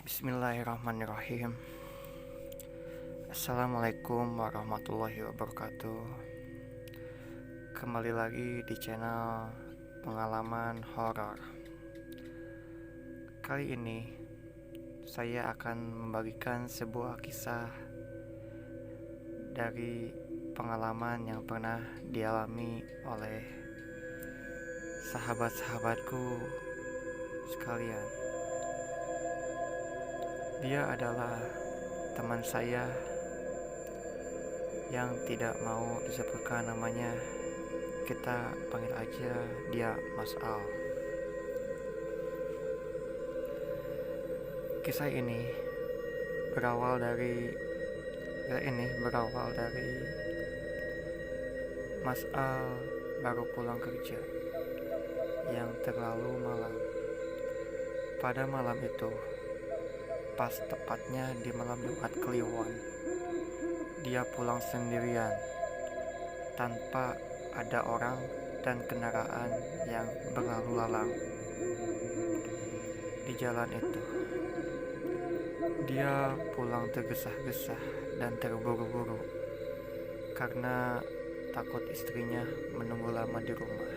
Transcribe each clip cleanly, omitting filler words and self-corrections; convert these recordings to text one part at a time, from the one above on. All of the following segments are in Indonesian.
Bismillahirrahmanirrahim. Assalamualaikum warahmatullahi wabarakatuh. Kembali lagi di channel pengalaman horor. Kali ini saya akan membagikan sebuah kisah dari pengalaman yang pernah dialami oleh sahabat-sahabatku sekalian. Dia adalah teman saya yang tidak mau disebutkan namanya. Kita panggil aja dia Mas Al. Kisah ini berawal dari Mas Al baru pulang kerja yang terlalu malam. Pada malam itu, pas tepatnya di malam Jumat Kliwon, dia pulang sendirian tanpa ada orang dan kendaraan yang berlalu lalang di jalan itu. Dia pulang tergesa-gesa dan terburu-buru karena takut istrinya menunggu lama di rumah.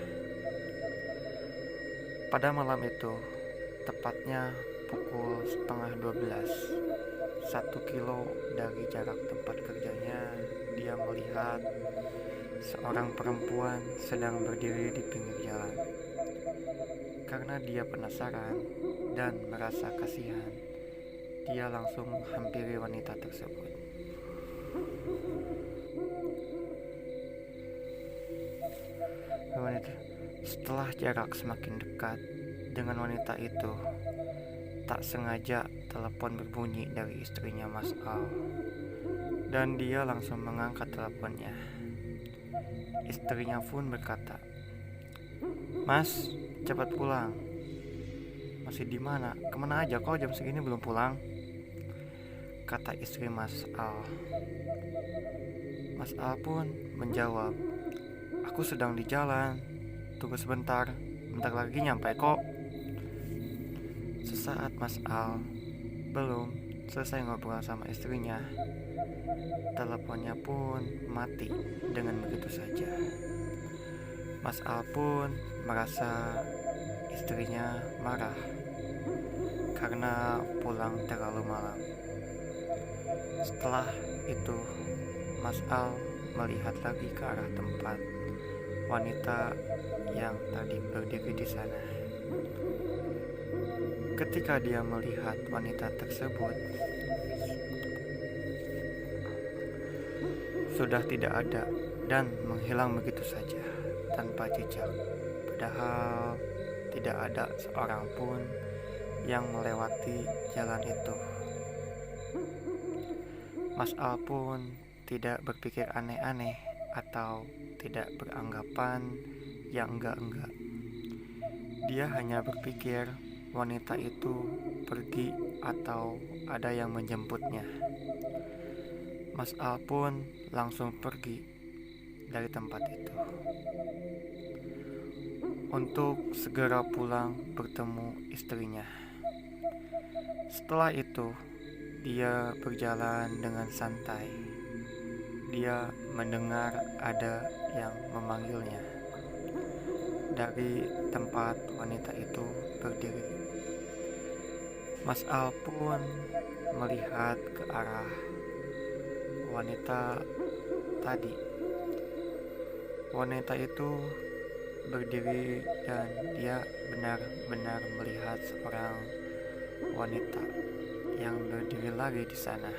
Pada malam itu, tepatnya pukul 11:30, 1 kilo dari jarak tempat kerjanya, dia melihat seorang perempuan sedang berdiri di pinggir jalan. Karena dia penasaran dan merasa kasihan, dia langsung menghampiri wanita tersebut. Setelah jarak semakin dekat dengan wanita itu, tak sengaja telepon berbunyi dari istrinya Mas Al, dan dia langsung mengangkat teleponnya. Istrinya pun berkata, "Mas, cepat pulang." "Masih di mana? Kemana aja kok jam segini belum pulang?" kata istri Mas Al. Mas Al pun menjawab, "Aku sedang di jalan, tunggu sebentar, bentar lagi nyampe kok." Sesaat Mas Al belum selesai ngobrol sama istrinya, teleponnya pun mati dengan begitu saja. Mas Al pun merasa istrinya marah karena pulang terlalu malam. Setelah itu, Mas Al melihat lagi ke arah tempat wanita yang tadi berdiri di sana. Ketika dia melihat wanita tersebut sudah tidak ada dan menghilang begitu saja tanpa jejak, padahal tidak ada seorang pun yang melewati jalan itu. Mas Al pun tidak berpikir aneh-aneh atau tidak beranggapan yang enggak-enggak. Dia hanya berpikir wanita itu pergi atau ada yang menjemputnya. Mas Al pun langsung pergi dari tempat itu untuk segera pulang bertemu istrinya. Setelah itu, dia berjalan dengan santai. Dia mendengar ada yang memanggilnya dari tempat wanita itu berdiri. Mas Al pun melihat ke arah wanita tadi. Wanita itu berdiri dan dia benar-benar melihat seorang wanita yang berdiri lagi di sana.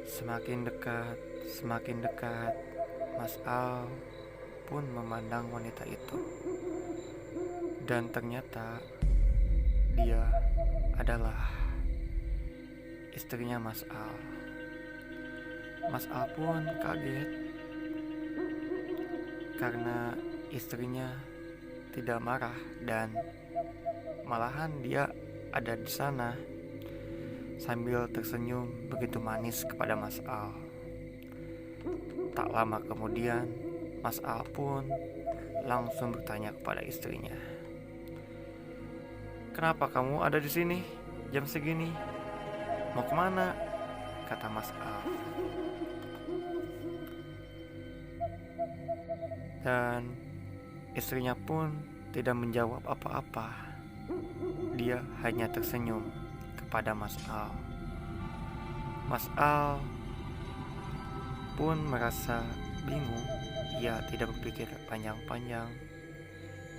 Semakin dekat, Mas Al pun memandang wanita itu. Dan ternyata dia adalah istrinya Mas Al. Mas Al pun kaget karena istrinya tidak marah dan malahan dia ada di sana sambil tersenyum begitu manis kepada Mas Al. Tak lama kemudian, Mas Al pun langsung bertanya kepada istrinya, "Kenapa kamu ada di sini? jam segini mau kemana? Kata Mas Al. Dan istrinya pun tidak menjawab apa-apa. Dia hanya tersenyum kepada Mas Al. Mas Al pun merasa bingung. Ia tidak berpikir panjang-panjang.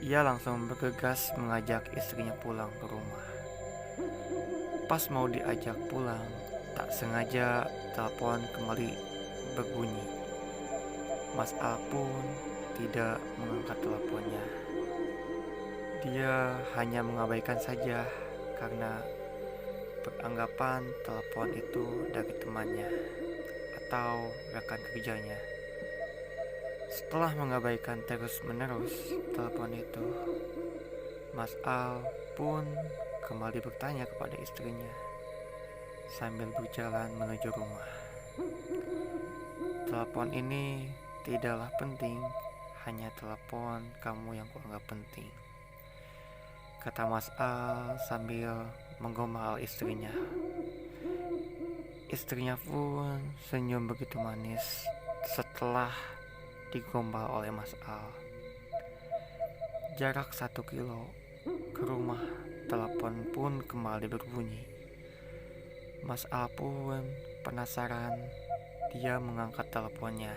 Ia langsung bergegas mengajak istrinya pulang ke rumah. Pas mau diajak pulang, tak sengaja telepon kembali berbunyi. Mas Al pun tidak mengangkat teleponnya. Dia hanya mengabaikan saja karena beranggapan telepon itu dari temannya atau rekan kerjanya. Setelah mengabaikan terus-menerus telepon itu, Mas Al pun kembali bertanya kepada istrinya sambil berjalan menuju rumah. Telepon ini tidaklah penting, hanya telepon kamu yang kuanggap penting, kata Mas Al sambil menggombal istrinya. Istrinya pun senyum begitu manis setelah digombal oleh Mas Al. Jarak 1 kilo ke rumah, telepon pun kembali berbunyi. Mas Al pun penasaran. Dia mengangkat teleponnya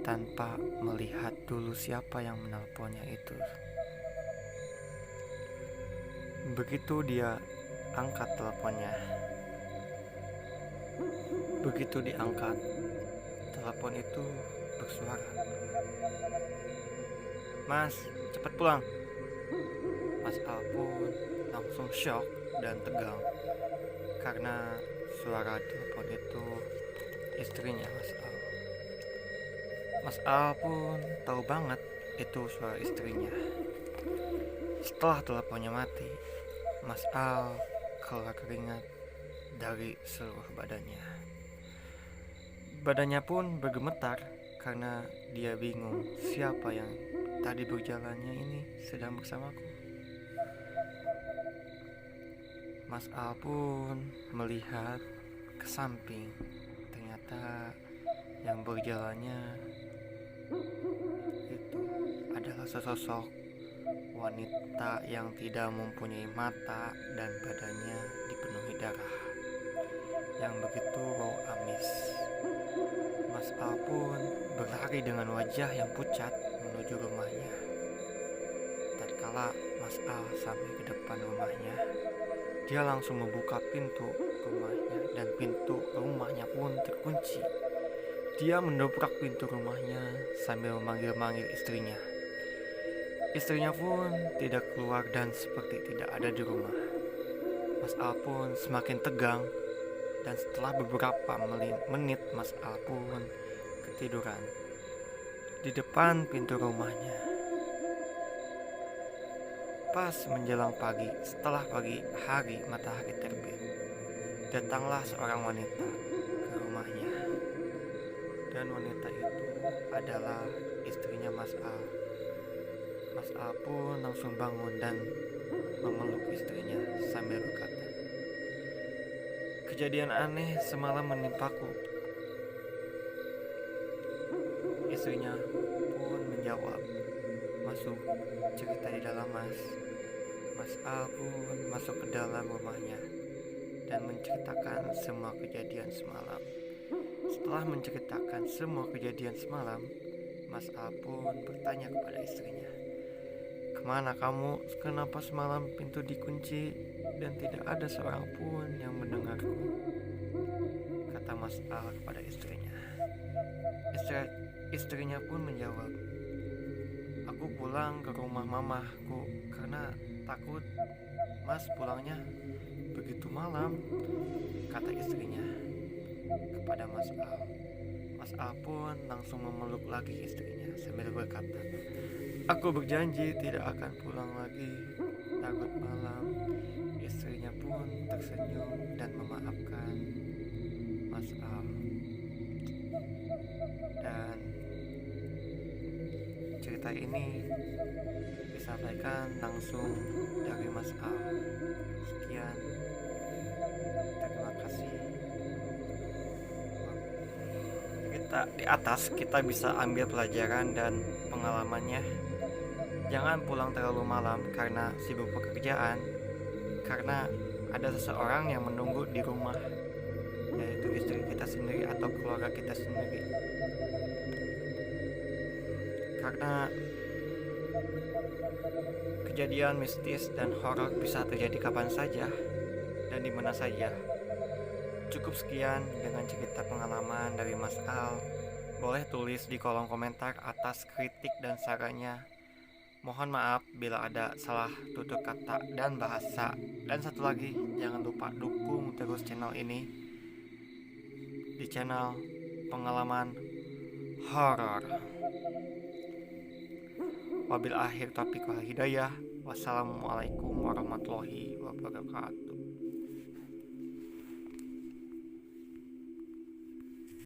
tanpa melihat dulu siapa yang menelponnya itu. Begitu dia angkat teleponnya, begitu diangkat, telepon itu bersuara. Mas, cepat pulang. Mas Al pun langsung shock dan tegang karena suara telepon itu istrinya Mas Al. Mas Al pun tahu banget itu suara istrinya. Setelah teleponnya mati, Mas Al keluar keringat dari seluruh badannya. Badannya pun bergemetar karena dia bingung siapa yang tadi berjalannya ini sedang bersamaku. Mas Al pun melihat ke samping. Ternyata yang berjalannya itu adalah sesosok wanita yang tidak mempunyai mata dan badannya dipenuhi darah yang begitu bau amis. Mas Al pun berlari dengan wajah yang pucat menuju rumahnya. Tatkala Mas Al sampai ke depan rumahnya, dia langsung membuka pintu rumahnya dan pintu rumahnya pun terkunci. Dia mendobrak pintu rumahnya sambil memanggil-manggil istrinya. Istrinya pun tidak keluar dan seperti tidak ada di rumah. Mas Al pun semakin tegang dan setelah beberapa menit Mas Al pun ketiduran di depan pintu rumahnya. Pas menjelang pagi, setelah pagi hari matahari terbit, datanglah seorang wanita ke rumahnya. Dan wanita itu adalah istrinya Mas Al. Mas Al pun langsung bangun dan memeluk istrinya sambil berkata, "Kejadian aneh semalam menimpaku." Istrinya pun menjawab, "Masuk, cerita di dalam, Mas." Mas Al pun masuk ke dalam rumahnya dan menceritakan semua kejadian semalam. Setelah menceritakan semua kejadian semalam, Mas Al pun bertanya kepada istrinya, "Kemana kamu? Kenapa semalam pintu dikunci dan tidak ada seorang pun yang mendengarku?" Kata Mas Al kepada istrinya. Istrinya pun menjawab, "Aku pulang ke rumah mamaku karena takut Mas pulangnya begitu malam," kata istrinya kepada Mas Al. Mas Al pun langsung memeluk lagi istrinya sambil berkata, "Aku berjanji tidak akan pulang lagi, takut malam." Istrinya pun tersenyum dan memaafkan Mas Al. Dan cerita ini disampaikan langsung dari Mas Al. Sekian. di atas kita bisa ambil pelajaran dan pengalamannya. Jangan pulang terlalu malam karena sibuk pekerjaan, karena ada seseorang yang menunggu di rumah, yaitu istri kita sendiri atau keluarga kita sendiri. Karena kejadian mistis dan horor bisa terjadi kapan saja dan di mana saja. Cukup sekian dengan cerita pengalaman dari Mas Al. Boleh tulis di kolom komentar atas kritik dan sarannya. Mohon maaf bila ada salah tutur kata dan bahasa. Dan satu lagi, jangan lupa dukung terus channel ini di channel pengalaman horor. Wabil akhir taufiq wal hidayah. Wassalamualaikum warahmatullahi wabarakatuh.